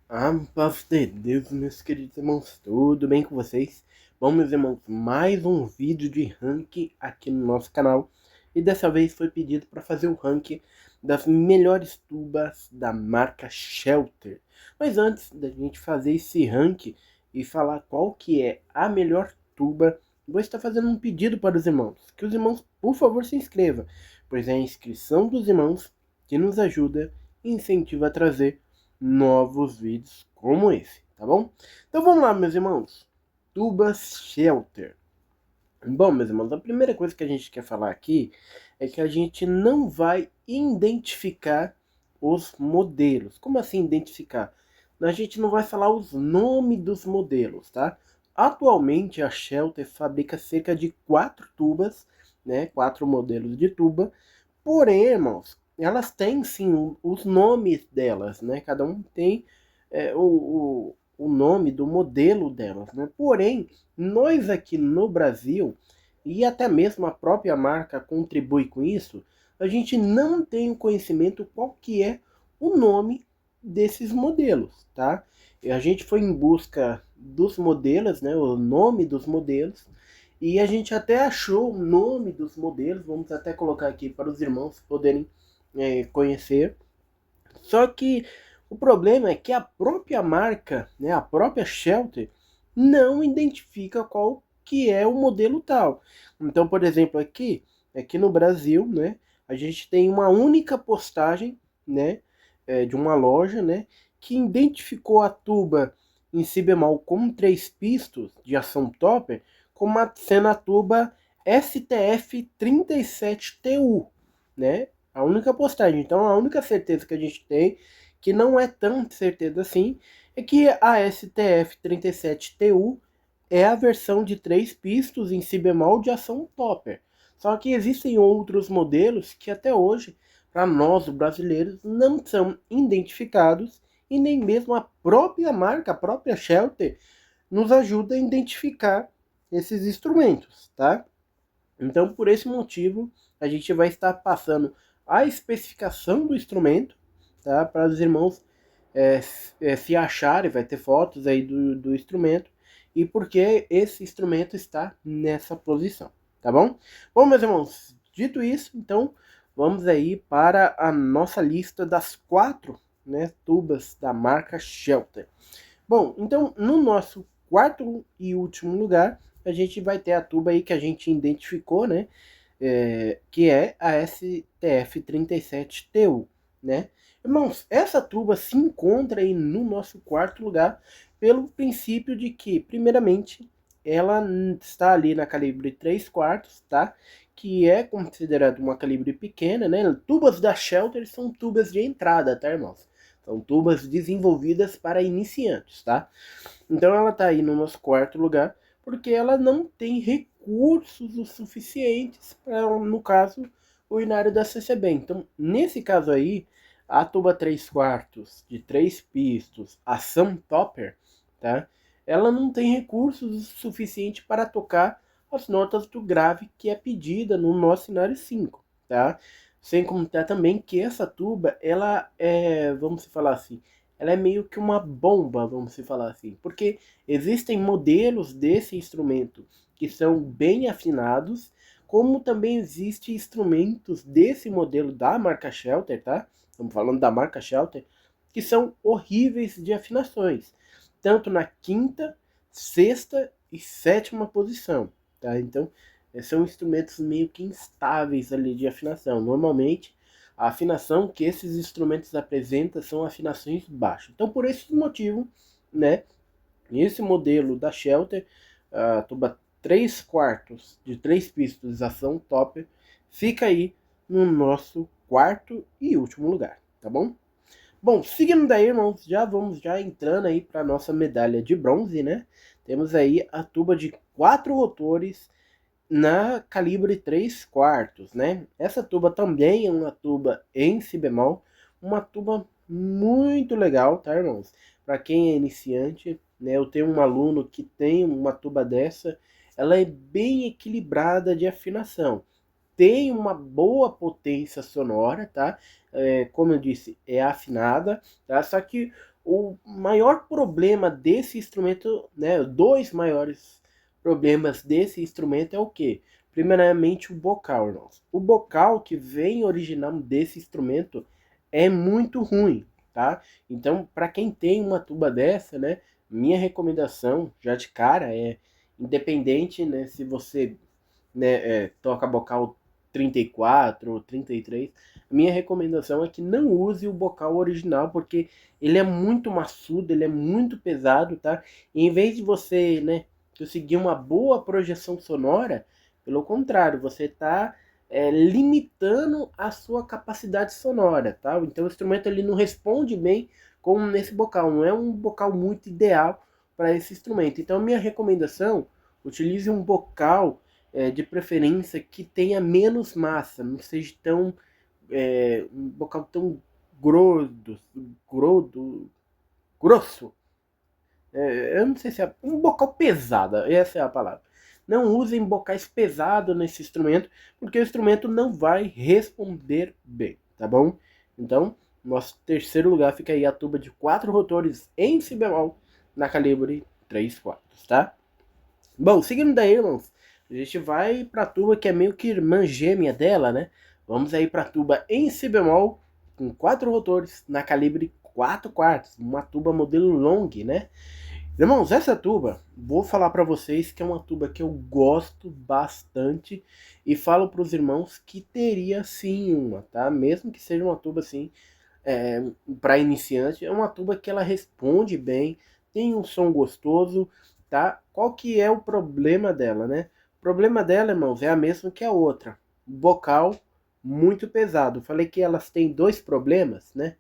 A paz de Deus, meus queridos irmãos, tudo bem com vocês? Bom, meus irmãos, mais um vídeo de ranking aqui no nosso canal. E dessa vez foi pedido para fazer o ranking das melhores tubas da marca Shelter. Mas antes da gente fazer esse ranking e falar qual que é a melhor tuba, vou estar fazendo um pedido para os irmãos. Que os irmãos, por favor, se inscrevam, pois é a inscrição dos irmãos que nos ajuda e incentiva a trazer novos vídeos como esse, tá bom? Então vamos lá, meus irmãos. Tubas Shelter. Bom, meus irmãos, a primeira coisa que a gente quer falar aqui é que a gente não vai identificar os modelos. Como assim identificar? A gente não vai falar os nomes dos modelos, tá? Atualmente a Shelter fabrica cerca de 4 tubas, né? 4 modelos de tuba. Porém, irmãos, elas têm sim os nomes delas, né? Cada um tem o nome do modelo delas, né? Porém, nós aqui no Brasil, e até mesmo a própria marca contribui com isso, a gente não tem o conhecimento qual que é o nome desses modelos, tá? E a gente foi em busca dos modelos, né? O nome dos modelos, e a gente até achou o nome dos modelos, vamos até colocar aqui para os irmãos poderem conhecer. Só que o problema é que a própria marca, né, a própria Shelter, não identifica qual que é o modelo tal. Então, por exemplo, aqui no Brasil, né, a gente tem uma única postagem, né, de uma loja, né, que identificou a tuba em si bemol com 3 pistos de ação topper como sendo a tuba STF 37TU, né? A única postagem. Então, a única certeza que a gente tem, que não é tão certeza assim, é que a STF 37TU é a versão de 3 pistos em si bemol de ação topper. Só que existem outros modelos que até hoje, para nós brasileiros, não são identificados e nem mesmo a própria marca, a própria Shelter, nos ajuda a identificar esses instrumentos, tá? Então, por esse motivo, a gente vai estar passando a especificação do instrumento, tá? Para os irmãos se acharem, vai ter fotos aí do instrumento e porque esse instrumento está nessa posição, tá bom? Bom, meus irmãos, dito isso, então vamos aí para a nossa lista das 4, né, tubas da marca Shelter. Bom, então no nosso quarto e último lugar, a gente vai ter a tuba aí que a gente identificou, né? Que é a STF-37TU, né? Irmãos, essa tuba se encontra aí no nosso quarto lugar pelo princípio de que, primeiramente, ela está ali na calibre 3 quartos, tá? Que é considerado uma calibre pequena, né? Tubas da Shelter são tubas de entrada, tá, irmãos? São tubas desenvolvidas para iniciantes, tá? Então ela está aí no nosso quarto lugar, porque ela não tem recursos o suficientes para, no caso, o inário da CCB. Então, nesse caso aí, a tuba 3 quartos de 3 pistos, a Sam Topper, tá? Ela não tem recursos o suficiente para tocar as notas do grave que é pedida no nosso inário 5, tá? Sem contar também que essa tuba, ela é, vamos falar assim, ela é meio que uma bomba, vamos falar assim, porque existem modelos desse instrumento que são bem afinados, como também existem instrumentos desse modelo da marca Shelter, tá? Estamos falando da marca Shelter, que são horríveis de afinações, tanto na quinta, sexta e sétima posição, tá? Então, são instrumentos meio que instáveis ali de afinação. Normalmente, a afinação que esses instrumentos apresentam são afinações baixas. Então, por esse motivo, né, esse modelo da Shelter, a tuba 3 quartos de 3 pistas de ação topper, fica aí no nosso quarto e último lugar, tá bom? Bom, seguindo daí, irmãos, já vamos já entrando aí para nossa medalha de bronze, né? Temos aí a tuba de 4 rotores na calibre 3 quartos, né? Essa tuba também é uma tuba em si bemol, uma tuba muito legal, tá, irmãos? Para quem é iniciante, né? Eu tenho um aluno que tem uma tuba dessa, ela é bem equilibrada de afinação, tem uma boa potência sonora, tá? Como eu disse, é afinada, tá? Só que O maior problema desse instrumento, né, dois maiores problemas desse instrumento é o quê? Primeiramente o bocal, irmãos. O bocal que vem original desse instrumento é muito ruim, tá? Então, para quem tem uma tuba dessa, né, minha recomendação já de cara é, independente, né, se você, né, toca bocal 34 ou 33, minha recomendação é que não use o bocal original, porque ele é muito maçudo, ele é muito pesado, tá? E em vez de você, né, conseguir uma boa projeção sonora, pelo contrário, você está limitando a sua capacidade sonora, tá? Então o instrumento ele não responde bem como nesse bocal, não é um bocal muito ideal para esse instrumento. Então minha recomendação, utilize um bocal de preferência que tenha menos massa, não seja tão um bocal tão grosso. Eu não sei se é um bocal pesado, essa é a palavra. Não usem bocais pesados nesse instrumento, porque o instrumento não vai responder bem, tá bom? Então, nosso terceiro lugar fica aí a tuba de 4 rotores em si bemol na calibre 3/4, tá? Bom, seguindo daí, irmãos, a gente vai para a tuba que é meio que irmã gêmea dela, né? Vamos aí para a tuba em si bemol com 4 rotores na calibre 4/4, uma tuba modelo long, né? Irmãos, essa tuba, vou falar para vocês que é uma tuba que eu gosto bastante e falo para os irmãos que teria sim uma, tá? Mesmo que seja uma tuba assim, para iniciante, é uma tuba que ela responde bem, tem um som gostoso, tá? Qual que é o problema dela, né? O problema dela, irmãos, é a mesma que a outra. Bocal muito pesado. Falei que elas têm dois problemas, né?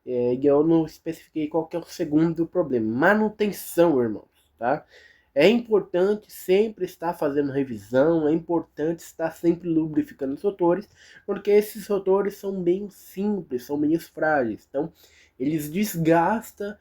E eu não especifiquei qual que é o segundo problema. Manutenção, irmãos, tá? É importante sempre estar fazendo revisão, é importante estar sempre lubrificando os rotores, porque esses rotores são bem simples, são bem frágeis. Então, eles desgastam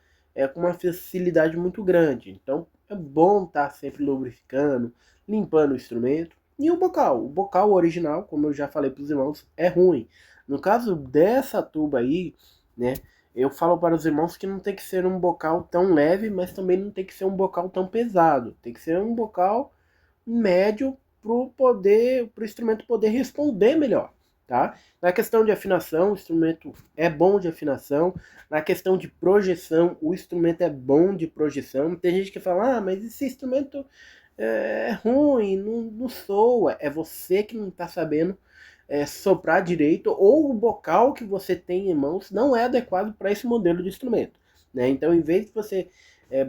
com uma facilidade muito grande. Então, é bom estar sempre lubrificando, limpando o instrumento. E o bocal original, como eu já falei para os irmãos, é ruim. No caso dessa tuba aí, né, eu falo para os irmãos que não tem que ser um bocal tão leve, mas também não tem que ser um bocal tão pesado. Tem que ser um bocal médio para o instrumento poder responder melhor, tá? Na questão de afinação, o instrumento é bom de afinação. Na questão de projeção, o instrumento é bom de projeção. Tem gente que fala, ah, mas esse instrumento é ruim, não soa. É você que não está sabendo soprar direito, ou o bocal que você tem em mãos não é adequado para esse modelo de instrumento, né? Então, em vez de você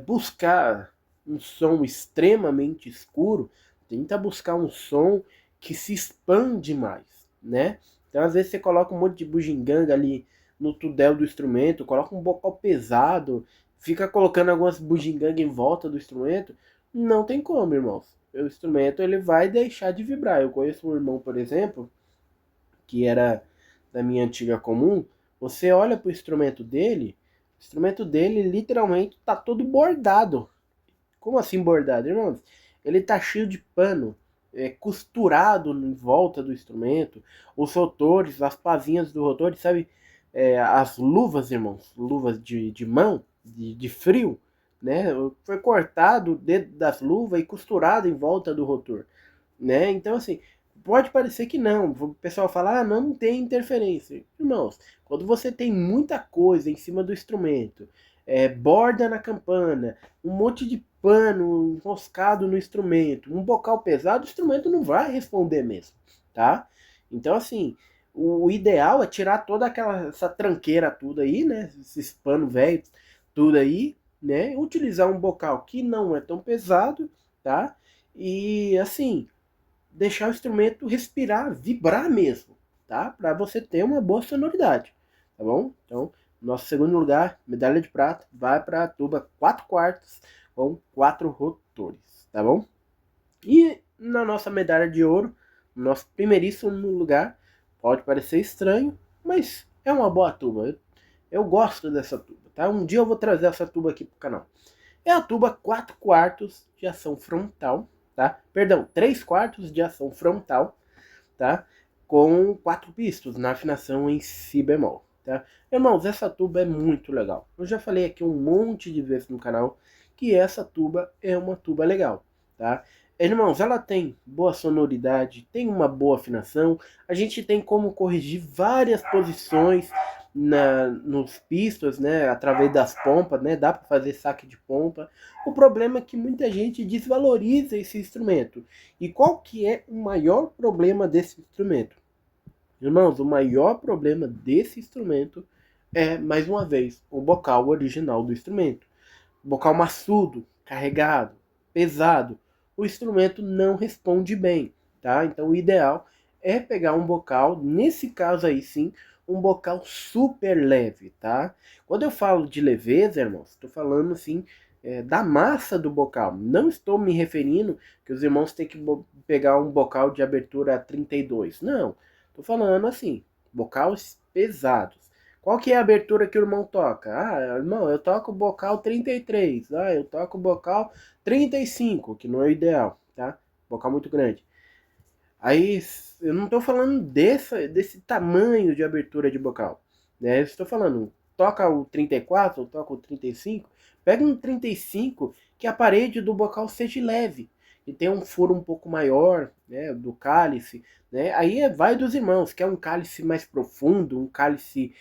buscar um som extremamente escuro, tenta buscar um som que se expande mais, né? Então, às vezes você coloca um monte de bugiganga ali no tudel do instrumento, coloca um bocal pesado, fica colocando algumas bugigangas em volta do instrumento, não tem como, irmãos. O instrumento ele vai deixar de vibrar. Eu conheço um irmão, por exemplo, que era da minha antiga comum. Você olha pro o instrumento dele literalmente tá todo bordado. Como assim bordado, irmãos? Ele tá cheio de pano, costurado em volta do instrumento, os rotores, as pazinhas do rotor, sabe? As luvas, irmãos, luvas de mão, de frio, né? Foi cortado o dedo das luvas e costurado em volta do rotor, né? Então, assim, pode parecer que não. O pessoal fala, ah, não tem interferência. Irmãos, quando você tem muita coisa em cima do instrumento, borda na campana, um monte de pano enroscado no instrumento, um bocal pesado, o instrumento não vai responder mesmo, tá? Então, assim, o ideal é tirar toda essa tranqueira tudo aí, né? Esses panos velhos, tudo aí, né? Utilizar um bocal que não é tão pesado, tá? E, assim, deixar o instrumento respirar, vibrar mesmo, tá? Para você ter uma boa sonoridade, tá bom? Então, nosso segundo lugar, medalha de prata, vai para a tuba 4/4 com 4 rotores, tá bom? E na nossa medalha de ouro, nosso primeiríssimo lugar, pode parecer estranho, mas é uma boa tuba. Eu gosto dessa tuba, tá? Um dia eu vou trazer essa tuba aqui pro canal. É a tuba 4/4 de ação frontal, tá? Perdão, 3/4 de ação frontal, tá? Com 4 pistos na afinação em si bemol, tá? Irmãos, essa tuba é muito legal. Eu já falei aqui um monte de vezes no canal que essa tuba é uma tuba legal, tá? Irmãos, ela tem boa sonoridade, tem uma boa afinação, a gente tem como corrigir várias posições nos pistos, né, através das pompas, né, dá para fazer saque de pompa. O problema é que muita gente desvaloriza esse instrumento. E qual que é o maior problema desse instrumento? Irmãos, o maior problema desse instrumento é, mais uma vez, o bocal original do instrumento. Bocal maçudo, carregado, pesado, o instrumento não responde bem, tá? Então o ideal é pegar um bocal, nesse caso aí sim, um bocal super leve, tá? Quando eu falo de leveza, irmãos, estou falando assim da massa do bocal. Não estou me referindo que os irmãos têm que pegar um bocal de abertura 32. Não, estou falando assim, bocais pesados. Qual que é a abertura que o irmão toca? Ah, irmão, eu toco o bocal 33. Ah, eu toco o bocal 35, que não é o ideal, tá? Bocal muito grande. Aí, eu não estou falando desse tamanho de abertura de bocal, né? Eu estou falando, toca o 34, toca o 35, pega um 35 que a parede do bocal seja leve, e tem um furo um pouco maior, né, do cálice, né? Aí vai dos irmãos, quer um cálice mais profundo, um cálice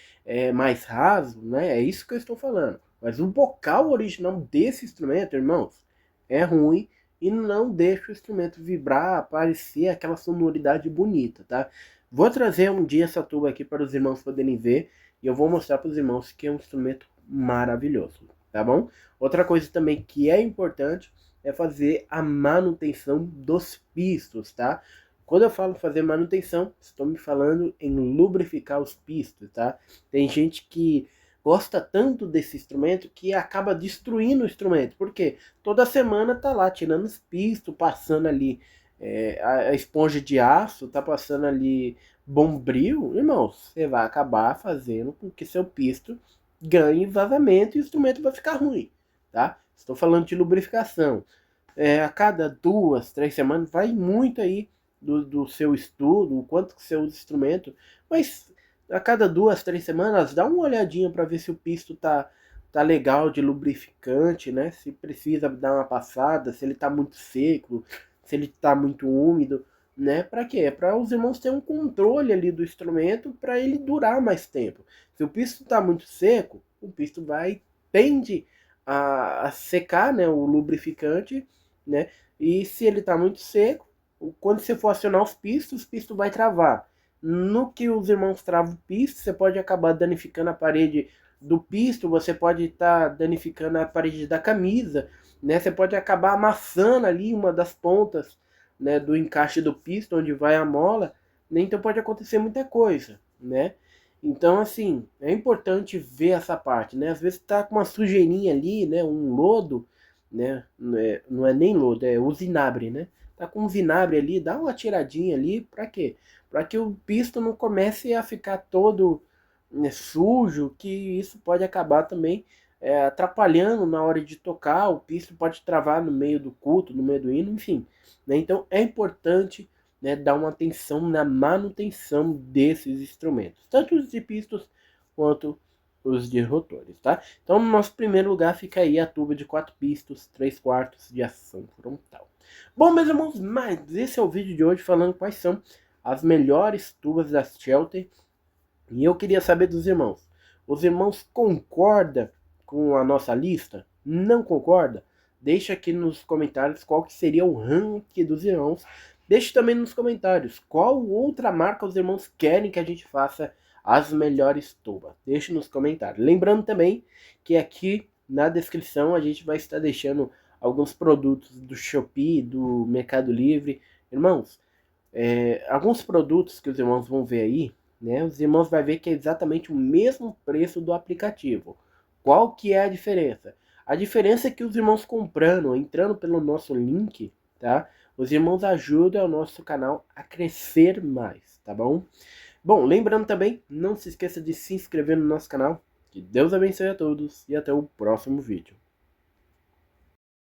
mais raso, né? É isso que eu estou falando. Mas o bocal original desse instrumento, irmãos, é ruim e não deixa o instrumento vibrar, aparecer aquela sonoridade bonita, tá? Vou trazer um dia essa tuba aqui para os irmãos poderem ver e eu vou mostrar para os irmãos que é um instrumento maravilhoso, tá bom? Outra coisa também que é importante é fazer a manutenção dos pistos, tá? Quando eu falo fazer manutenção, estou me falando em lubrificar os pistos, tá? Tem gente que gosta tanto desse instrumento que acaba destruindo o instrumento. Por quê? Toda semana tá lá tirando os pistos, passando ali a esponja de aço, tá passando ali bombril. Irmãos, você vai acabar fazendo com que seu pisto ganhe vazamento e o instrumento vai ficar ruim, tá? Estou falando de lubrificação. A cada 2, 3 semanas vai muito aí do seu estudo, o quanto que você usa o instrumento, mas a cada 2, 3 semanas dá uma olhadinha para ver se o pisto tá legal de lubrificante, né? Se precisa dar uma passada, se ele tá muito seco, se ele tá muito úmido, né? Para quê? É para os irmãos terem um controle ali do instrumento para ele durar mais tempo. Se o pisto tá muito seco, o pisto tende a secar, né, o lubrificante, né? E se ele tá muito seco, quando você for acionar os pistos vai travar. No que os irmãos travam o pisto, você pode acabar danificando a parede do pisto, você pode estar danificando a parede da camisa, né? Você pode acabar amassando ali uma das pontas, né, do encaixe do pisto, onde vai a mola, né? Então pode acontecer muita coisa, né? Então, assim, é importante ver essa parte, né? Às vezes tá com uma sujeirinha ali, né? Um lodo, né? Não é nem lodo, é usinabre, né? Tá com um vinagre ali, dá uma tiradinha ali, pra quê? Para que o pisto não comece a ficar todo sujo, que isso pode acabar também atrapalhando na hora de tocar, o pisto pode travar no meio do culto, no meio do hino, enfim. Né? Então é importante, né, dar uma atenção na manutenção desses instrumentos, tanto os de pistos quanto os de rotores, tá? Então no nosso primeiro lugar fica aí a tuba de 4 pistos, 3/4 de ação frontal. Bom, meus irmãos, mas esse é o vídeo de hoje falando quais são as melhores tubas da Shelter. E eu queria saber dos irmãos. Os irmãos concordam com a nossa lista? Não concorda? Deixa aqui nos comentários qual que seria o ranking dos irmãos. Deixe também nos comentários qual outra marca os irmãos querem que a gente faça as melhores tubas. Deixe nos comentários. Lembrando também que aqui na descrição a gente vai estar deixando alguns produtos do Shopee, do Mercado Livre. Irmãos, alguns produtos que os irmãos vão ver aí, né, os irmãos vão ver que é exatamente o mesmo preço do aplicativo. Qual que é a diferença? A diferença é que os irmãos comprando, entrando pelo nosso link, tá? Os irmãos ajudam o nosso canal a crescer mais, tá bom? Bom, lembrando também, não se esqueça de se inscrever no nosso canal. Que Deus abençoe a todos e até o próximo vídeo.